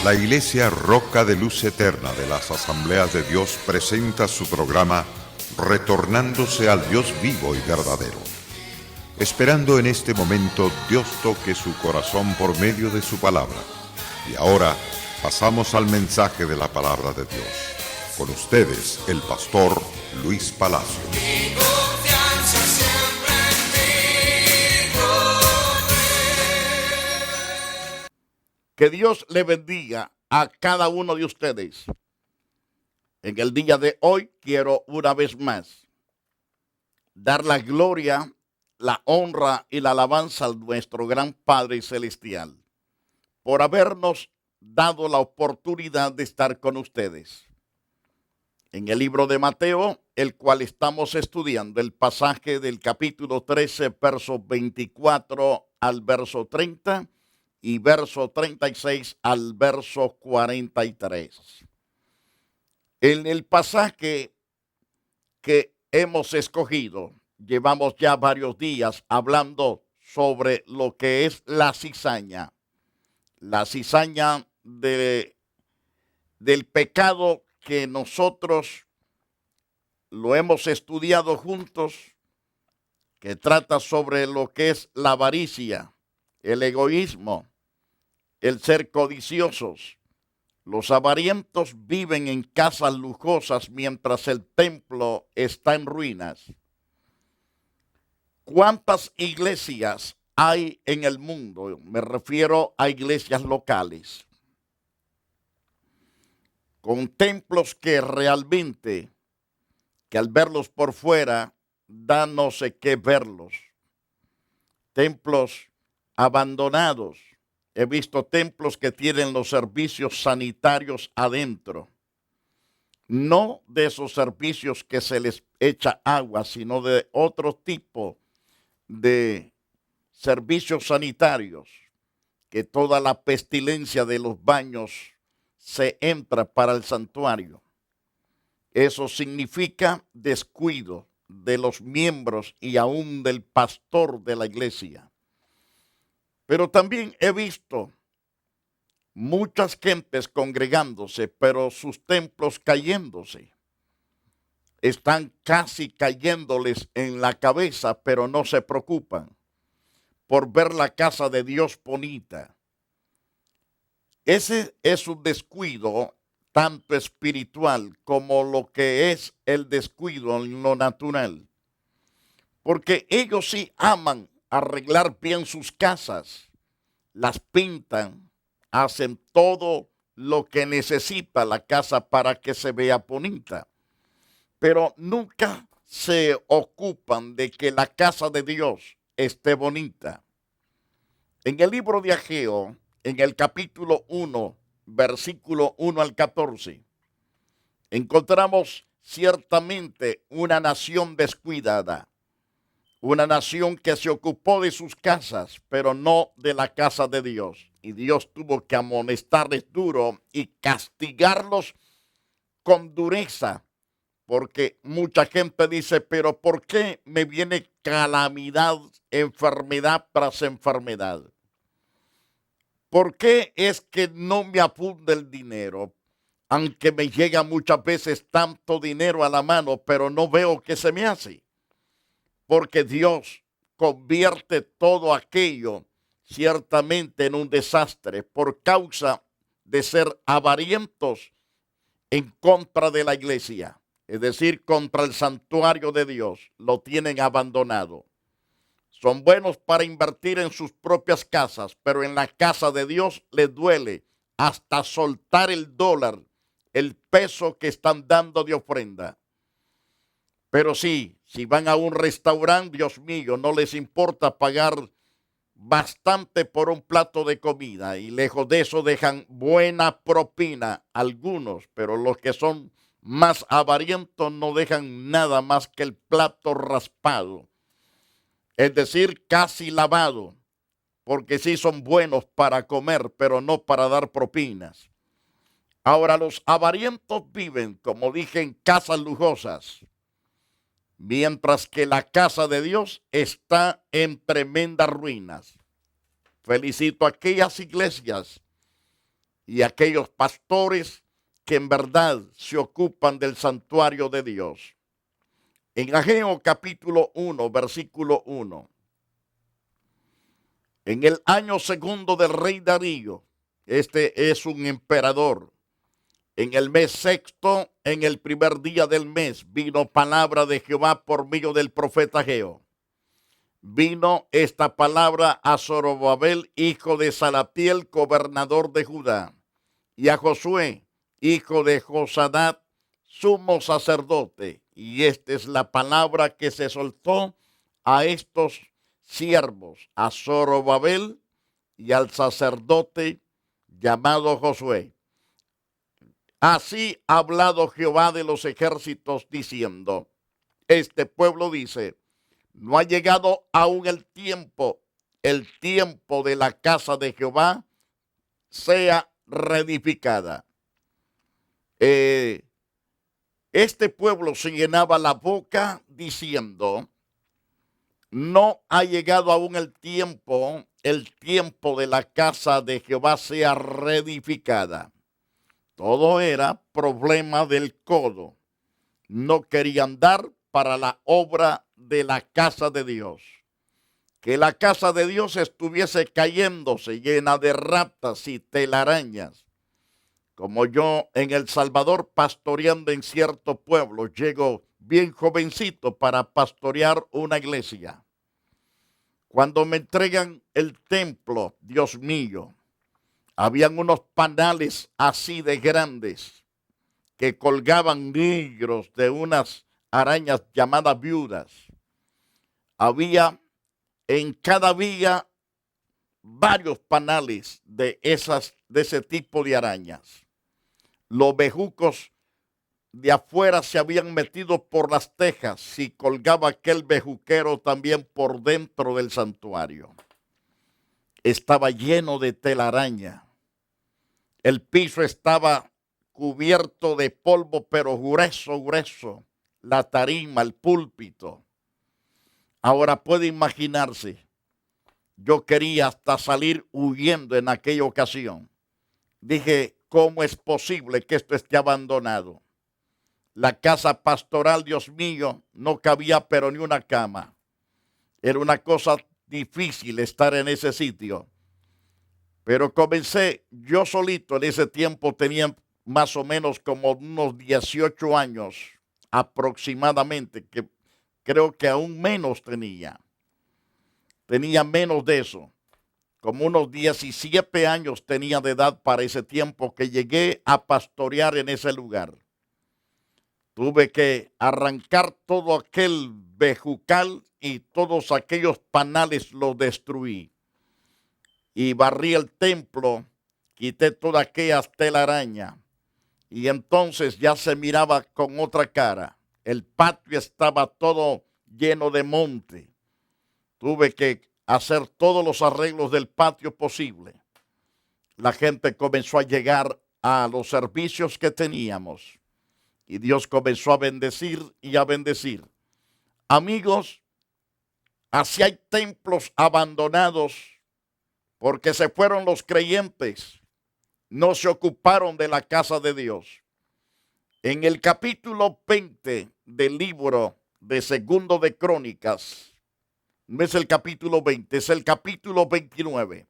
La Iglesia Roca de Luz Eterna de las Asambleas de Dios presenta su programa Retornándose al Dios vivo y verdadero. Esperando en este momento Dios toque su corazón por medio de su palabra. Y ahora pasamos al mensaje de la palabra de Dios. Con ustedes, el pastor Luis Palacio. Que Dios le bendiga a cada uno de ustedes. En el día de hoy quiero una vez más dar la gloria, la honra y la alabanza a nuestro gran Padre Celestial por habernos dado la oportunidad de estar con ustedes. En el libro de Mateo, el cual estamos estudiando, el pasaje del capítulo 13, versos 24 al verso 30 y verso 36 al verso 43. En el pasaje que hemos escogido, llevamos ya varios días hablando sobre lo que es la cizaña. La cizaña del pecado que nosotros lo hemos estudiado juntos, que trata sobre lo que es la avaricia, el egoísmo, el ser codiciosos. Los avarientos viven en casas lujosas mientras el templo está en ruinas. ¿Cuántas iglesias hay en el mundo? Me refiero a iglesias locales, con templos que realmente, que al verlos por fuera, da no sé qué verlos. Templos abandonados. He visto templos que tienen los servicios sanitarios adentro. No de esos servicios que se les echa agua, sino de otro tipo de servicios sanitarios, que toda la pestilencia de los baños se entra para el santuario. Eso significa descuido de los miembros y aún del pastor de la iglesia. Pero también he visto muchas gentes congregándose, pero sus templos cayéndose. Están casi cayéndoles en la cabeza, pero no se preocupan por ver la casa de Dios bonita. Ese es un descuido tanto espiritual como lo que es el descuido en lo natural. Porque ellos sí aman arreglar bien sus casas, las pintan, hacen todo lo que necesita la casa para que se vea bonita, pero nunca se ocupan de que la casa de Dios esté bonita. En el libro de Ageo, en el capítulo 1, versículo 1 al 14, encontramos ciertamente una nación descuidada. Una nación que se ocupó de sus casas, pero no de la casa de Dios. Y Dios tuvo que amonestarles duro y castigarlos con dureza. Porque mucha gente dice, pero ¿por qué me viene calamidad, enfermedad tras enfermedad? ¿Por qué es que no me abunda el dinero? Aunque me llega muchas veces tanto dinero a la mano, pero no veo que se me hace. Porque Dios convierte todo aquello ciertamente en un desastre por causa de ser avarientos en contra de la iglesia, es decir, contra el santuario de Dios. Lo tienen abandonado. Son buenos para invertir en sus propias casas, pero en la casa de Dios les duele hasta soltar el dólar, el peso que están dando de ofrenda. Pero sí, si van a un restaurante, Dios mío, no les importa pagar bastante por un plato de comida y lejos de eso dejan buena propina algunos, pero los que son más avarientos no dejan nada más que el plato raspado, es decir, casi lavado, porque sí son buenos para comer, pero no para dar propinas. Ahora los avarientos viven, como dije, en casas lujosas, mientras que la casa de Dios está en tremendas ruinas. Felicito a aquellas iglesias y aquellos pastores que en verdad se ocupan del santuario de Dios. En Ageo capítulo 1, versículo 1. En el año segundo del rey Darío, este es un emperador, en el mes sexto, en el primer día del mes, vino palabra de Jehová por medio del profeta Ageo. Vino esta palabra a Zorobabel, hijo de Salatiel, gobernador de Judá, y a Josué, hijo de Josadat, sumo sacerdote. Y esta es la palabra que se soltó a estos siervos, a Zorobabel y al sacerdote llamado Josué. Así ha hablado Jehová de los ejércitos diciendo, este pueblo dice, no ha llegado aún el tiempo de la casa de Jehová sea reedificada. Este pueblo se llenaba la boca diciendo, no ha llegado aún el tiempo de la casa de Jehová sea reedificada. Todo era problema del codo. No querían dar para la obra de la casa de Dios. Que la casa de Dios estuviese cayéndose llena de ratas y telarañas. Como yo en El Salvador pastoreando en cierto pueblo, llego bien jovencito para pastorear una iglesia. Cuando me entregan el templo, Dios mío, habían unos panales así de grandes que colgaban negros de unas arañas llamadas viudas. Había en cada viga varios panales de ese tipo de arañas. Los bejucos de afuera se habían metido por las tejas y colgaba aquel bejuquero también por dentro del santuario. Estaba lleno de telaraña. El piso estaba cubierto de polvo, pero grueso, grueso. La tarima, el púlpito. Ahora puede imaginarse, yo quería hasta salir huyendo en aquella ocasión. Dije, ¿cómo es posible que esto esté abandonado? La casa pastoral, Dios mío, no cabía pero ni una cama. Era una cosa difícil estar en ese sitio. Pero comencé yo solito, en ese tiempo tenía más o menos como unos 18 años aproximadamente, que creo que aún menos tenía. Tenía menos de eso. Como unos 17 años tenía de edad para ese tiempo que llegué a pastorear en ese lugar. Tuve que arrancar todo aquel bejucal y todos aquellos panales los destruí. Y barrí el templo, quité toda aquella telaraña. Y entonces ya se miraba con otra cara. El patio estaba todo lleno de monte. Tuve que hacer todos los arreglos del patio posible. La gente comenzó a llegar a los servicios que teníamos. Y Dios comenzó a bendecir y a bendecir. Amigos, así hay templos abandonados porque se fueron los creyentes. No se ocuparon de la casa de Dios. En el capítulo 20 del libro de Segundo de Crónicas, no es el capítulo 20, es el capítulo 29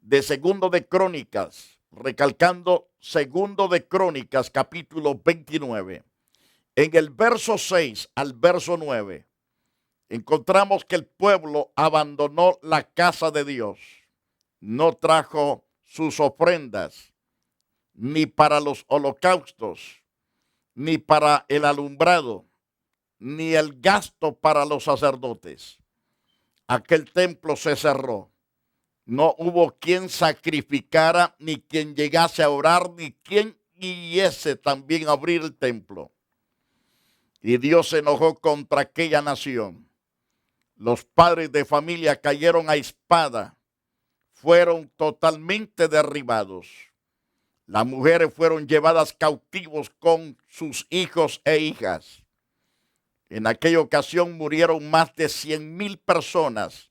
de Segundo de Crónicas, recalcando Segundo de Crónicas, capítulo 29. En el verso 6 al verso 9, encontramos que el pueblo abandonó la casa de Dios. No trajo sus ofrendas, ni para los holocaustos, ni para el alumbrado, ni el gasto para los sacerdotes. Aquel templo se cerró. No hubo quien sacrificara, ni quien llegase a orar, ni quien guiese también a abrir el templo. Y Dios se enojó contra aquella nación. Los padres de familia cayeron a espada. Fueron totalmente derribados. Las mujeres fueron llevadas cautivos con sus hijos e hijas. En aquella ocasión murieron más de 100,000 personas,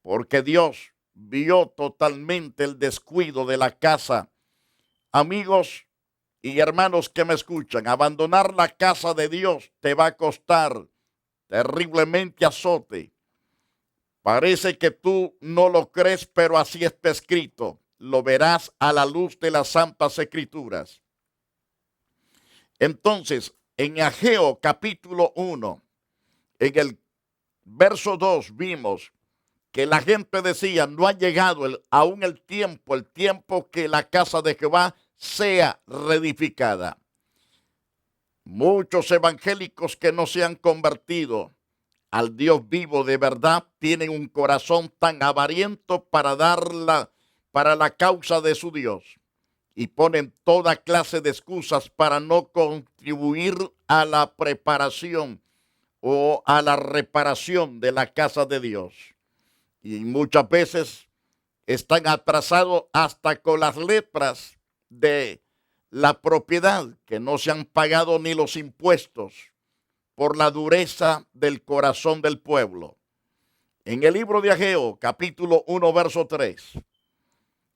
porque Dios vio totalmente el descuido de la casa amigos y hermanos que me escuchan, abandonar la casa de Dios te va a costar terriblemente azote. Parece que tú no lo crees, pero así está escrito. Lo verás a la luz de las santas escrituras. Entonces, en Ageo capítulo 1, en el verso 2 vimos que la gente decía, no ha llegado aún el tiempo que la casa de Jehová sea reedificada. Muchos evangélicos que no se han convertido al Dios vivo de verdad tienen un corazón tan avariento para la causa de su Dios y ponen toda clase de excusas para no contribuir a la preparación o a la reparación de la casa de Dios. Y muchas veces están atrasados hasta con las letras de la propiedad, que no se han pagado ni los impuestos por la dureza del corazón del pueblo. En el libro de Ageo, capítulo 1, verso 3,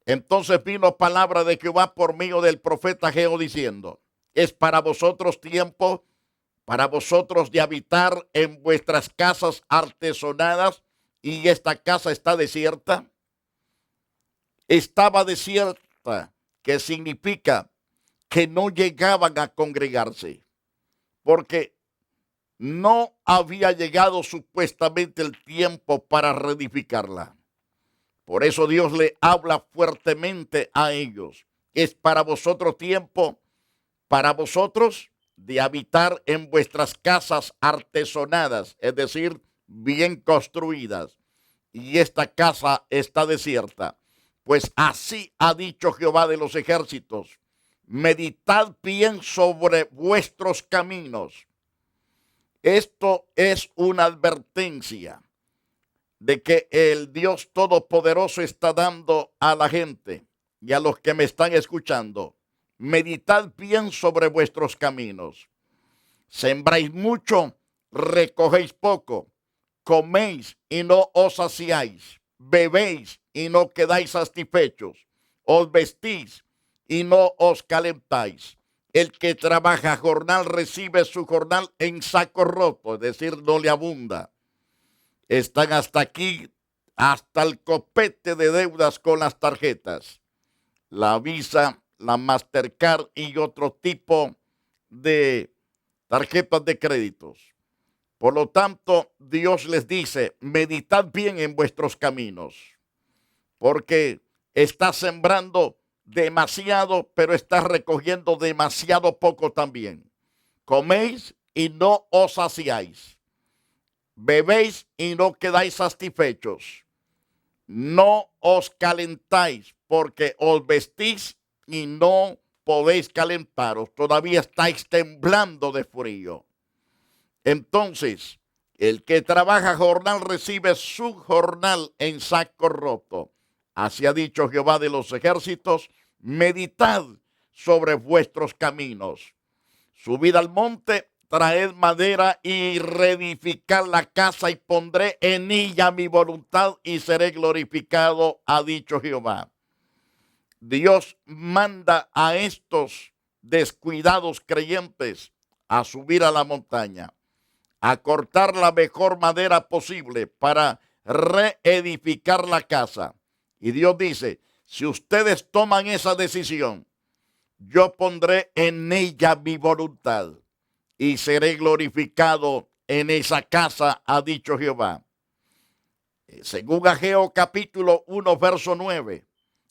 entonces vino palabra de Jehová por medio del profeta Ageo diciendo, es para vosotros tiempo, para vosotros de habitar en vuestras casas artesonadas, y esta casa está desierta. Estaba desierta, que significa que no llegaban a congregarse, porque no había llegado supuestamente el tiempo para reedificarla. Por eso Dios le habla fuertemente a ellos. Es para vosotros tiempo, para vosotros de habitar en vuestras casas artesonadas, es decir, bien construidas, y esta casa está desierta. Pues así ha dicho Jehová de los ejércitos, meditad bien sobre vuestros caminos. Esto es una advertencia de que el Dios Todopoderoso está dando a la gente y a los que me están escuchando. Meditad bien sobre vuestros caminos. Sembráis mucho, recogéis poco. Coméis y no os saciáis. Bebéis y no quedáis satisfechos. Os vestís y no os calentáis. El que trabaja jornal recibe su jornal en saco roto, es decir, no le abunda. Están hasta aquí, hasta el copete de deudas con las tarjetas. La Visa, la Mastercard y otro tipo de tarjetas de créditos. Por lo tanto, Dios les dice, meditad bien en vuestros caminos, porque estás sembrando demasiado, pero estás recogiendo demasiado poco también. Coméis y no os saciáis. Bebéis y no quedáis satisfechos. No os calentáis, porque os vestís y no podéis calentaros. Todavía estáis temblando de frío. Entonces, el que trabaja jornal recibe su jornal en saco roto. Así ha dicho Jehová de los ejércitos, meditad sobre vuestros caminos. Subid al monte, traed madera y reedificad la casa y pondré en ella mi voluntad y seré glorificado, ha dicho Jehová. Dios manda a estos descuidados creyentes a subir a la montaña, a cortar la mejor madera posible para reedificar la casa. Y Dios dice, si ustedes toman esa decisión, yo pondré en ella mi voluntad y seré glorificado en esa casa, ha dicho Jehová. Según Ageo capítulo 1, verso 9,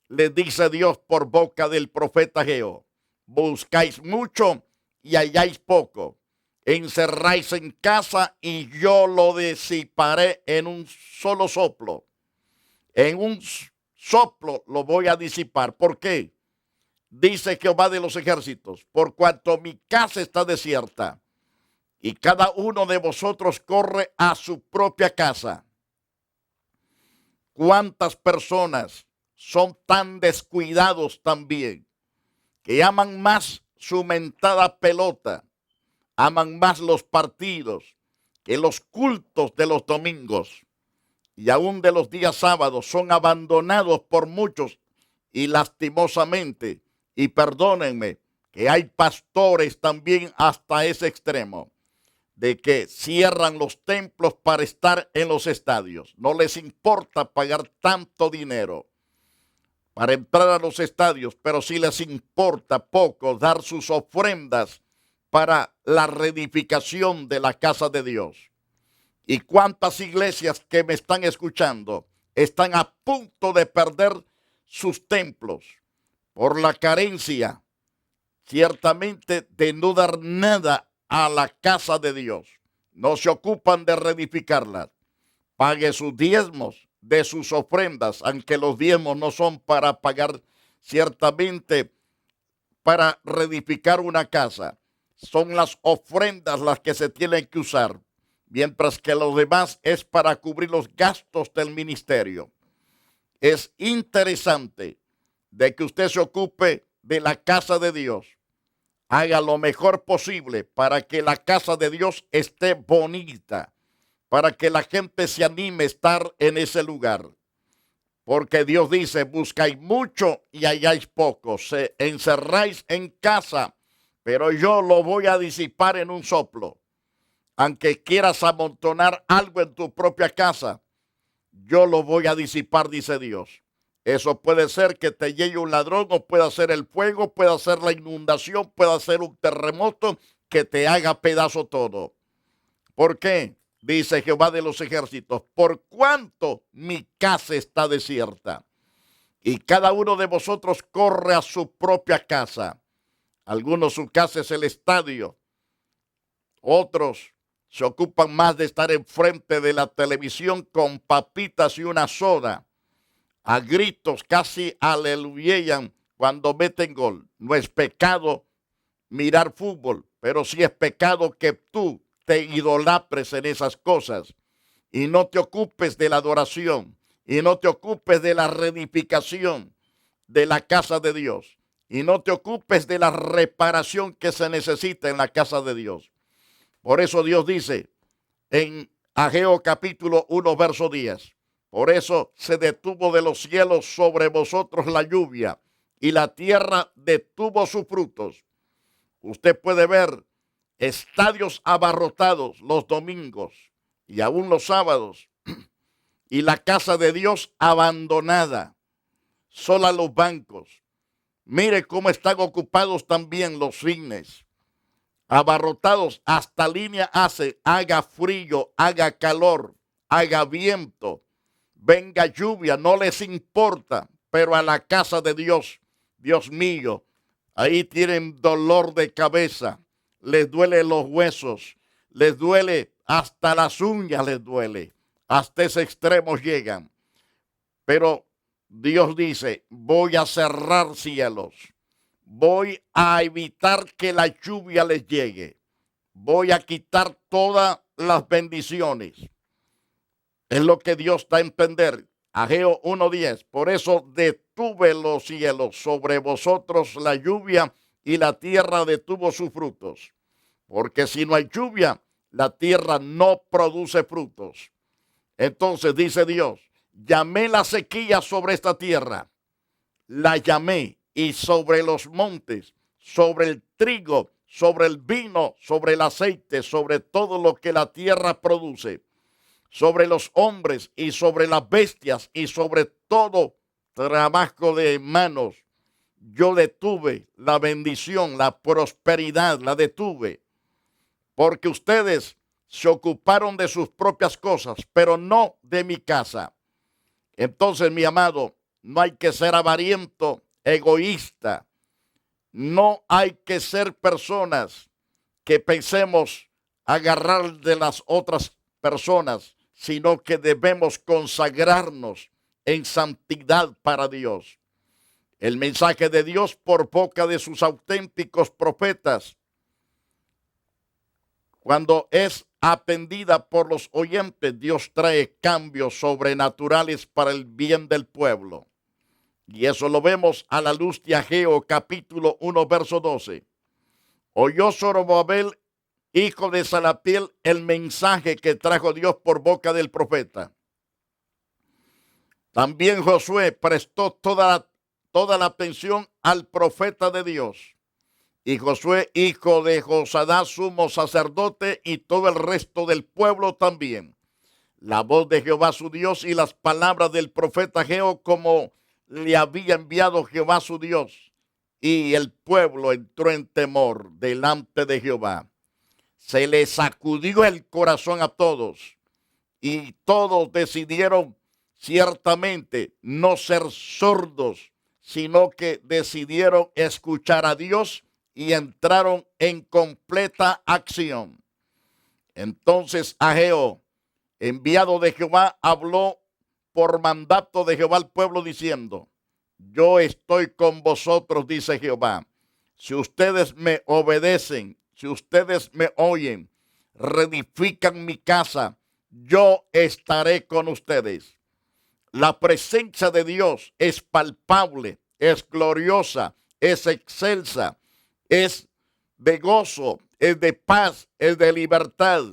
le dice Dios por boca del profeta Ageo, buscáis mucho y halláis poco. Encerráis en casa y yo lo disiparé en un solo soplo. En un soplo lo voy a disipar. ¿Por qué? Dice Jehová de los ejércitos, por cuanto mi casa está desierta y cada uno de vosotros corre a su propia casa. ¿Cuántas personas son tan descuidados también que aman más su mentada pelota? Aman más los partidos que los cultos de los domingos y aún de los días sábados. Son abandonados por muchos y lastimosamente Y perdónenme, que hay pastores también hasta ese extremo, de que cierran los templos para estar en los estadios. No les importa pagar tanto dinero para entrar a los estadios, pero sí les importa poco dar sus ofrendas para la reedificación de la casa de Dios. ¿Y cuántas iglesias que me están escuchando están a punto de perder sus templos por la carencia, ciertamente, de no dar nada a la casa de Dios? No se ocupan de reedificarla. Pague sus diezmos de sus ofrendas, aunque los diezmos no son para pagar ciertamente para reedificar una casa. Son las ofrendas las que se tienen que usar, mientras que lo demás es para cubrir los gastos del ministerio. Es interesante de que usted se ocupe de la casa de Dios. Haga lo mejor posible para que la casa de Dios esté bonita, para que la gente se anime a estar en ese lugar. Porque Dios dice, buscáis mucho y halláis poco, se encerráis en casa, pero yo lo voy a disipar en un soplo. Aunque quieras amontonar algo en tu propia casa, yo lo voy a disipar, dice Dios. Eso puede ser que te llegue un ladrón, o puede ser el fuego, puede ser la inundación, puede ser un terremoto que te haga pedazo todo. ¿Por qué? Dice Jehová de los ejércitos, por cuanto mi casa está desierta y cada uno de vosotros corre a su propia casa. Algunos su casa es el estadio, otros se ocupan más de estar enfrente de la televisión con papitas y una soda, a gritos, casi aleluyan cuando meten gol. No es pecado mirar fútbol, pero sí es pecado que tú te idolatres en esas cosas y no te ocupes de la adoración y no te ocupes de la reedificación de la casa de Dios y no te ocupes de la reparación que se necesita en la casa de Dios. Por eso Dios dice en Ageo capítulo 1 verso 10, por eso se detuvo de los cielos sobre vosotros la lluvia y la tierra detuvo sus frutos. Usted puede ver estadios abarrotados los domingos y aún los sábados, y la casa de Dios abandonada, sola los bancos. Mire cómo están ocupados también los cines, abarrotados hasta línea hace, haga frío, haga calor, haga viento, venga lluvia, no les importa, pero a la casa de Dios, Dios mío, ahí tienen dolor de cabeza. Les duele los huesos, les duele hasta las uñas, les duele. Hasta ese extremo llegan. Pero Dios dice, voy a cerrar cielos. Voy a evitar que la lluvia les llegue. Voy a quitar todas las bendiciones. Es lo que Dios da a entender. Ageo 1:10. Por eso detuve los cielos sobre vosotros la lluvia y la tierra detuvo sus frutos. Porque si no hay lluvia, la tierra no produce frutos. Entonces dice Dios, llamé la sequía sobre esta tierra, la llamé, y sobre los montes, sobre el trigo, sobre el vino, sobre el aceite, sobre todo lo que la tierra produce, sobre los hombres y sobre las bestias y sobre todo trabajo de manos. Yo detuve la bendición, la prosperidad, la detuve. Porque ustedes se ocuparon de sus propias cosas, pero no de mi casa. Entonces, mi amado, no hay que ser avariento, egoísta. No hay que ser personas que pensemos agarrar de las otras personas, sino que debemos consagrarnos en santidad para Dios. El mensaje de Dios por boca de sus auténticos profetas, cuando es atendida por los oyentes, Dios trae cambios sobrenaturales para el bien del pueblo. Y eso lo vemos a la luz de Ageo capítulo 1 verso 12. Oyó Zorobabel, hijo de Salatiel, el mensaje que trajo Dios por boca del profeta. También Josué prestó toda toda la atención al profeta de Dios. Y Josué, hijo de Josadá, sumo sacerdote, y todo el resto del pueblo también. La voz de Jehová su Dios y las palabras del profeta Ageo, como le había enviado Jehová su Dios. Y el pueblo entró en temor delante de Jehová. Se le sacudió el corazón a todos, y todos decidieron ciertamente no ser sordos, sino que decidieron escuchar a Dios y entraron en completa acción. Entonces Ageo, enviado de Jehová, habló por mandato de Jehová al pueblo diciendo: yo estoy con vosotros, dice Jehová. Si ustedes me obedecen, si ustedes me oyen, reedifican mi casa, yo estaré con ustedes. La presencia de Dios es palpable, es gloriosa, es excelsa, es de gozo, es de paz, es de libertad.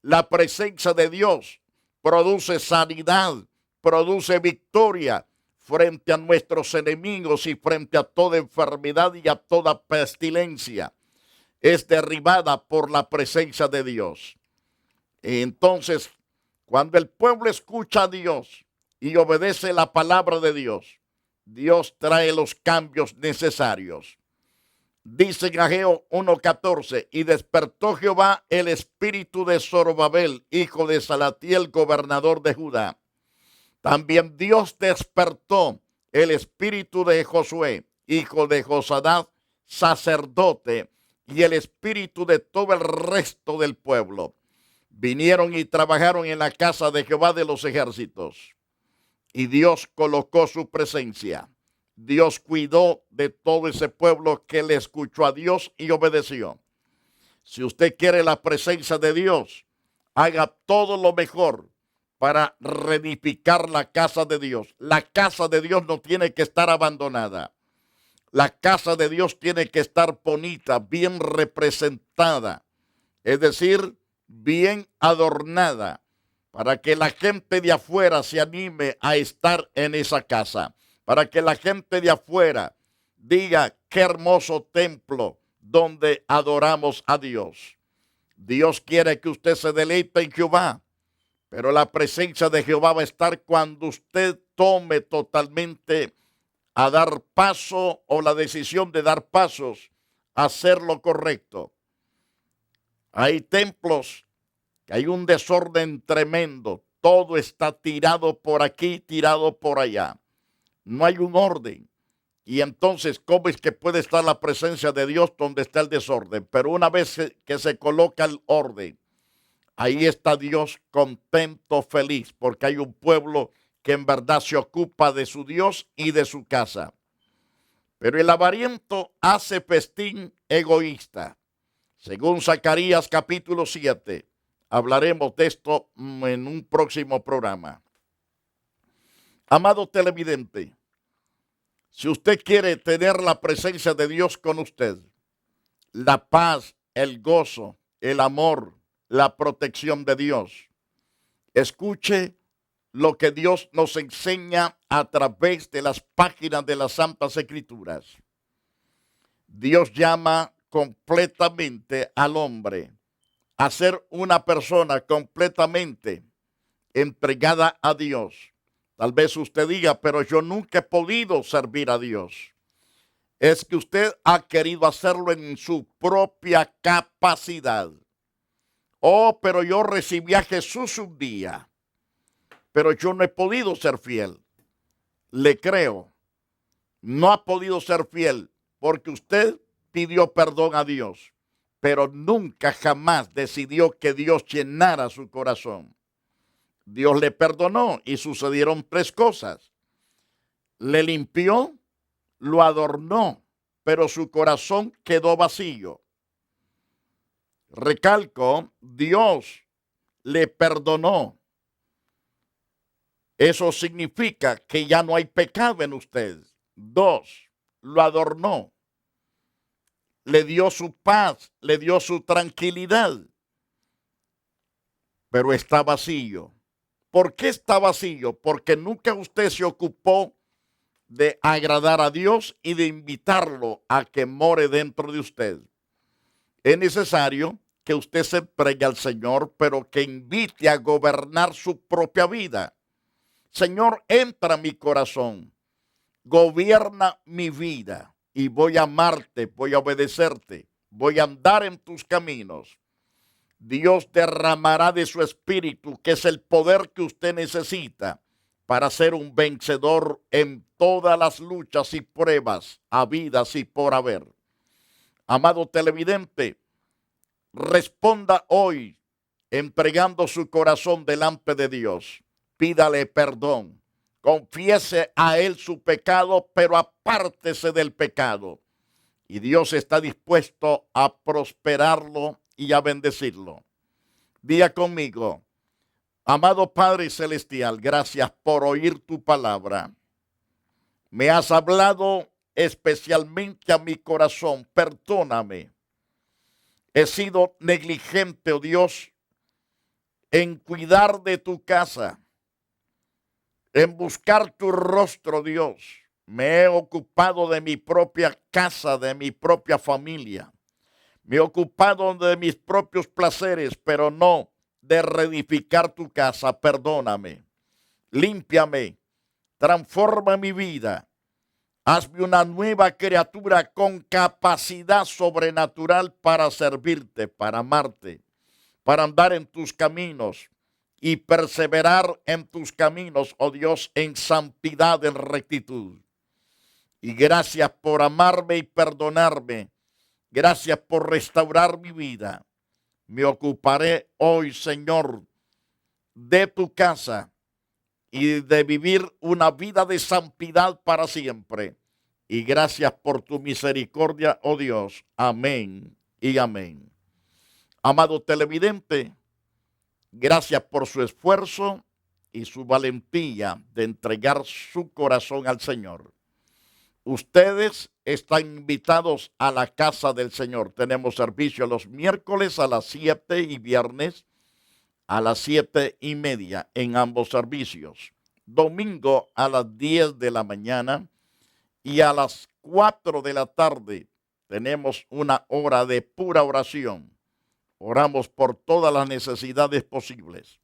La presencia de Dios produce sanidad, produce victoria frente a nuestros enemigos y frente a toda enfermedad y a toda pestilencia. Es derribada por la presencia de Dios. Entonces, cuando el pueblo escucha a Dios y obedece la palabra de Dios, Dios trae los cambios necesarios. Dice en Ageo 1:14, y despertó Jehová el espíritu de Zorobabel, hijo de Salatiel, gobernador de Judá. También Dios despertó el espíritu de Josué, hijo de Josadá, sacerdote, y el espíritu de todo el resto del pueblo. Vinieron y trabajaron en la casa de Jehová de los ejércitos. Y Dios colocó su presencia. Dios cuidó de todo ese pueblo que le escuchó a Dios y obedeció. Si usted quiere la presencia de Dios, haga todo lo mejor para reedificar la casa de Dios. La casa de Dios no tiene que estar abandonada. La casa de Dios tiene que estar bonita, bien representada. Es decir, bien adornada, para que la gente de afuera se anime a estar en esa casa. Para que la gente de afuera diga: qué hermoso templo donde adoramos a Dios. Dios quiere que usted se deleite en Jehová, pero la presencia de Jehová va a estar cuando usted tome totalmente a dar paso, o la decisión de dar pasos a hacer lo correcto. Hay templos que hay un desorden tremendo. Todo está tirado por aquí, tirado por allá. No hay un orden. Y entonces, ¿cómo es que puede estar la presencia de Dios donde está el desorden? Pero una vez que se coloca el orden, ahí está Dios contento, feliz, porque hay un pueblo que en verdad se ocupa de su Dios y de su casa. Pero el avariento hace festín egoísta. Según Zacarías capítulo 7, hablaremos de esto en un próximo programa. Amado televidente, si usted quiere tener la presencia de Dios con usted, la paz, el gozo, el amor, la protección de Dios, escuche lo que Dios nos enseña a través de las páginas de las Santas Escrituras. Dios llama completamente al hombre a ser una persona completamente entregada a Dios. Tal vez usted diga: pero yo nunca he podido servir a Dios. Es que usted ha querido hacerlo en su propia capacidad. Oh, pero yo recibí a Jesús un día, pero yo no he podido ser fiel. Le creo, no ha podido ser fiel porque usted pidió perdón a Dios, pero nunca jamás decidió que Dios llenara su corazón. Dios le perdonó y sucedieron tres cosas. Le limpió, lo adornó, pero su corazón quedó vacío. Recalco, Dios le perdonó. Eso significa que ya no hay pecado en usted. Dos, lo adornó. Le dio su paz, le dio su tranquilidad, pero está vacío. ¿Por qué está vacío? Porque nunca usted se ocupó de agradar a Dios y de invitarlo a que more dentro de usted. Es necesario que usted se entregue al Señor, pero que invite a gobernar su propia vida. Señor, entra a mi corazón, gobierna mi vida y voy a amarte, voy a obedecerte, voy a andar en tus caminos. Dios derramará de su espíritu, que es el poder que usted necesita para ser un vencedor en todas las luchas y pruebas habidas y por haber. Amado televidente, responda hoy entregando su corazón delante de Dios. Pídale perdón, confiese a Él su pecado, pero apártese del pecado. Y Dios está dispuesto a prosperarlo y a bendecirlo. Diga conmigo: amado Padre Celestial, gracias por oír tu palabra. Me has hablado especialmente a mi corazón. Perdóname. He sido negligente, oh Dios, en cuidar de tu casa, en buscar tu rostro, Dios. Me he ocupado de mi propia casa, de mi propia familia. Me he ocupado de mis propios placeres, pero no de reedificar tu casa. Perdóname, límpiame, transforma mi vida. Hazme una nueva criatura con capacidad sobrenatural para servirte, para amarte, para andar en tus caminos y perseverar en tus caminos, oh Dios, en santidad, en rectitud. Y gracias por amarme y perdonarme. Gracias por restaurar mi vida. Me ocuparé hoy, Señor, de tu casa y de vivir una vida de santidad para siempre. Y gracias por tu misericordia, oh Dios. Amén y amén. Amado televidente, gracias por su esfuerzo y su valentía de entregar su corazón al Señor. Ustedes están invitados a la casa del Señor. Tenemos servicio los miércoles a las 7 y viernes a las 7:30 en ambos servicios. Domingo a las 10 de la mañana y a las 4 de la tarde tenemos una hora de pura oración. Oramos por todas las necesidades posibles.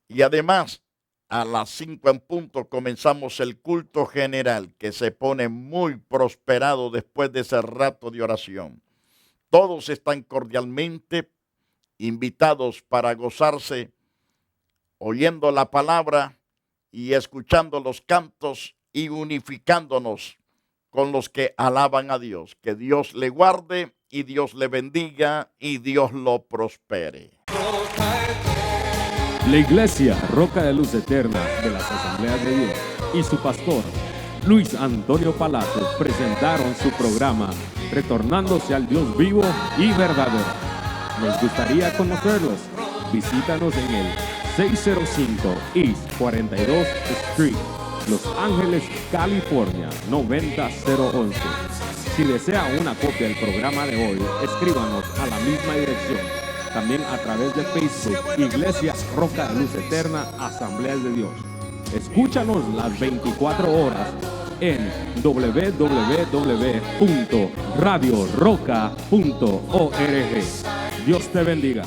Y además, a las 5 en punto comenzamos el culto general, que se pone muy prosperado después de ese rato de oración. Todos están cordialmente invitados para gozarse oyendo la palabra y escuchando los cantos y unificándonos con los que alaban a Dios. Que Dios le guarde y Dios le bendiga y Dios lo prospere. La Iglesia Roca de Luz Eterna de las Asambleas de Dios y su pastor Luis Antonio Palacios presentaron su programa Retornándose al Dios vivo y verdadero. Nos gustaría conocerlos. Visítanos en el 605 East 42 Street, Los Ángeles, California 90011. Si desea una copia del programa de hoy, escríbanos a la misma dirección. También a través de Facebook, Iglesia Roca de Luz Eterna, Asambleas de Dios. Escúchanos las 24 horas en www.radioroca.org. Dios te bendiga.